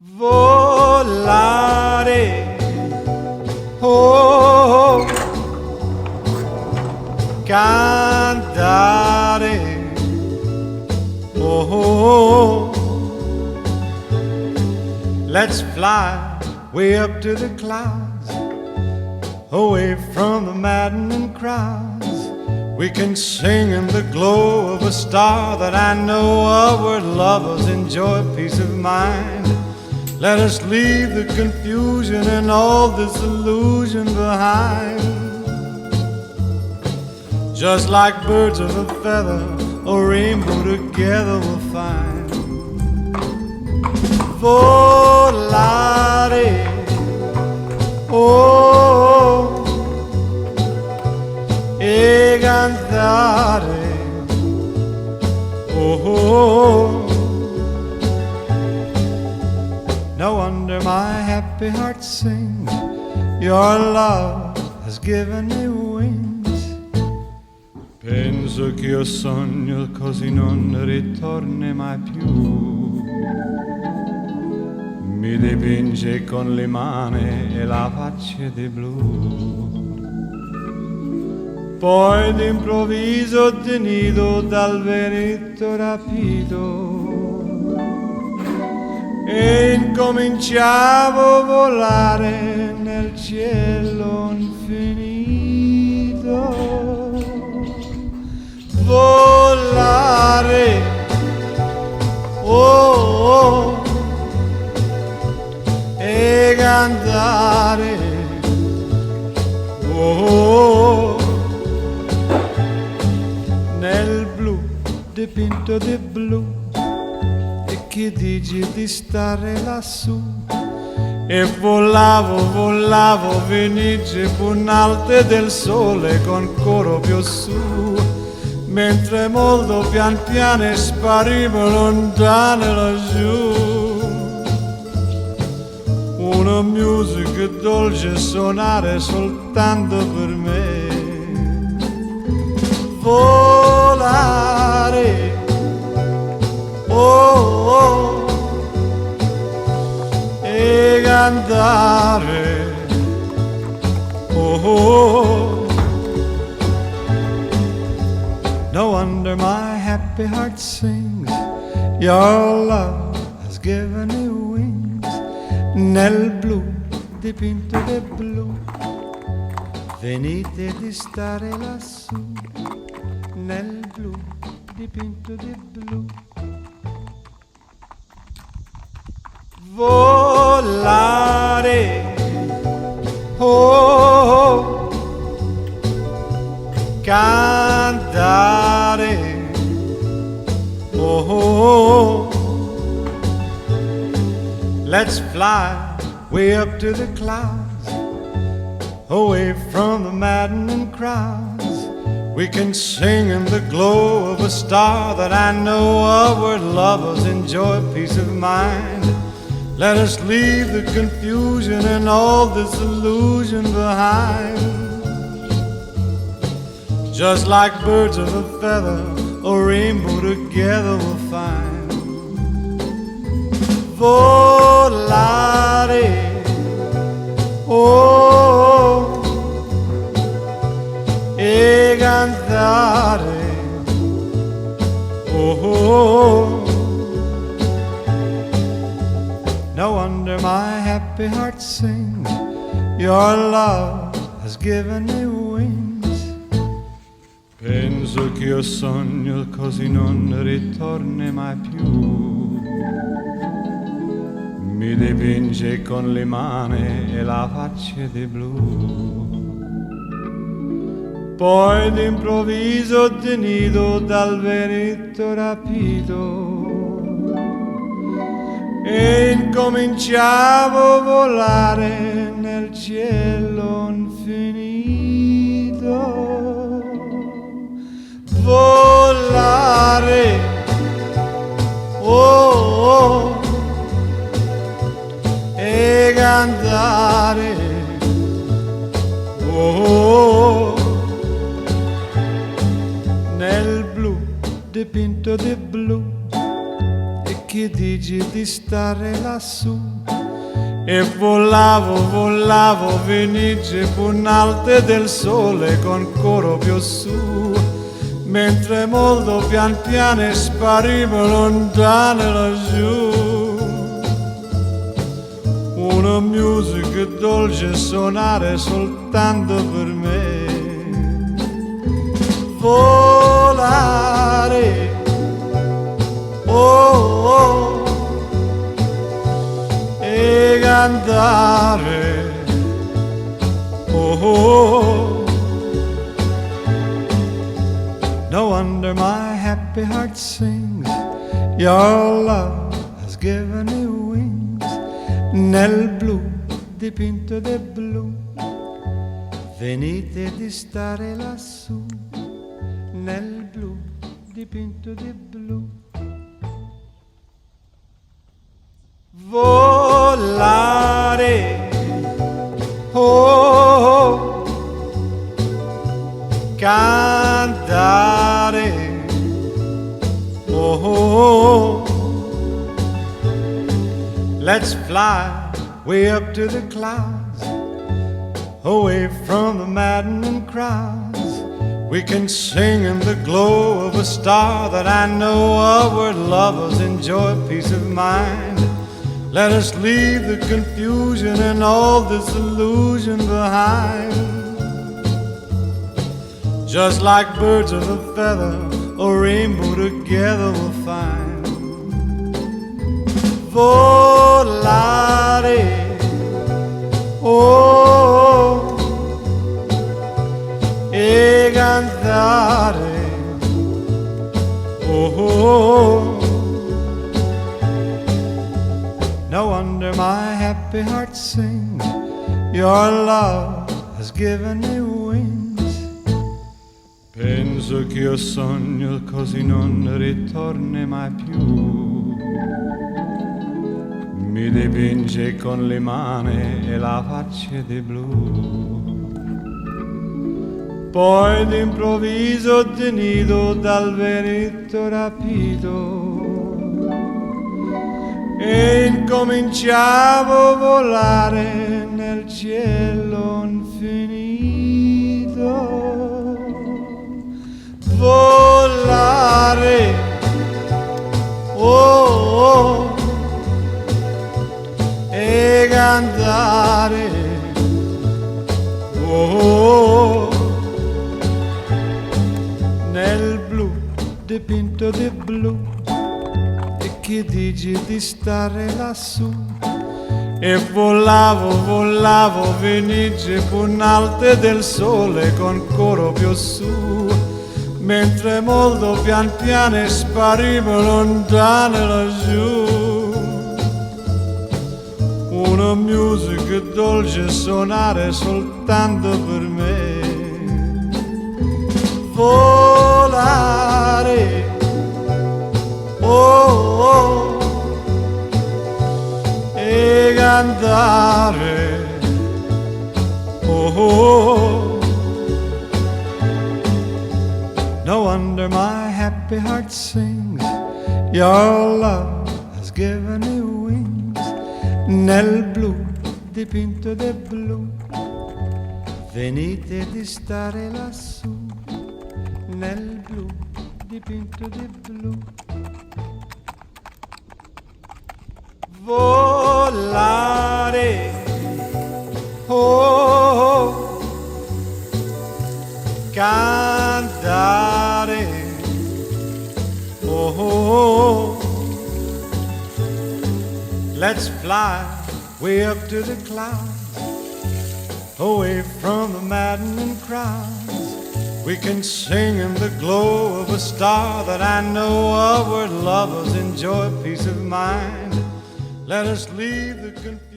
Volare, oh, cantare, oh, let's fly way up to the clouds, away from the maddening crowds. We can sing in the glow of a star that I know of, where lovers enjoy peace of mind. Let us leave the confusion and all disillusion behind. Just like birds of a feather, a rainbow together we'll find. Volare, oh, e cantare, oh. No wonder my happy heart sings. Your love has given me wings. Penso che io sogno così non ritorni mai più. Mi dipinge con le mani e la faccia di blu. Poi d'improvviso tenido dal vento rapito e incominciavo a volare nel cielo infinito. Volare, oh, oh, e cantare, oh, nel blu dipinto di blu. Che dici di stare lassù? E volavo, venice punalte del sole con coro più su, mentre molto pian piano sparivo lontano laggiù. Una musica dolce suonare soltanto per me. Volare, oh, oh, e cantare, oh, oh. No wonder my happy heart sings. Your love has given me wings. Nel blu dipinto di blu, venite di stare lassù. Nel blu dipinto di blu. Volare, oh, cantare, oh, let's fly way up to the clouds, away from the maddening crowds. We can sing in the glow of a star that I know of, where lovers enjoy peace of mind. Let us leave the confusion and all disillusion behind. Just like birds of a feather, a rainbow together we'll find. Volare, oh, e cantare, oh. No wonder my happy heart sings. Your love has given me wings. Penso che io sogno così non ritorni mai più. Mi dipinge con le mani e la faccia di blu. Poi d'improvviso tenido dal vento rapito e incominciavo a volare nel cielo infinito. Volare, oh, oh, e cantare, oh, nel blu dipinto di blu. che dici di stare lassù? E volavo, venice punalte del sole con coro più su, mentre molto pian piano sparivo lontano laggiù. Una musica dolce suonare soltanto per me. Volare, oh, oh, e cantare, oh, oh. No wonder my happy heart sings. Your love has given me wings. Nel blu dipinto di blu, venite di stare lassù. Nel blu dipinto di blu. Volare, oh, cantare, oh. Let's fly way up to the clouds, away from the maddening crowds. We can sing in the glow of a star that I know of, where lovers enjoy peace of mind. Let us leave the confusion and all disillusion behind. Just like birds of a feather, a rainbow together we'll find. Volare, oh, e cantare, oh. No wonder my happy heart sings. Your love has given me wings. Penso che io sogno così non ritorni mai più. Mi dipinge con le mani e la faccia di blu. Poi d'improvviso tenido dal vento rapito, e incominciavo a volare nel cielo infinito. Volare, oh, oh, e cantare, oh, nel blu dipinto di blu. Che dici di stare lassù? E volavo, venice punalte del sole con coro più su, mentre molto pian piano sparivo lontano laggiù. Una musica dolce suonare soltanto per me. Volare, oh, oh, e cantare, oh, oh. No wonder my happy heart sings. Your love has given me wings. Nel blu dipinto di blu, venite di stare lassù. Nel blu dipinto di blu. Volare, oh, cantare, oh. Let's fly way up to the clouds, away from the maddening crowds. We can sing in the glow of a star that I know of, where lovers enjoy peace of mind. Let us leave the confusion.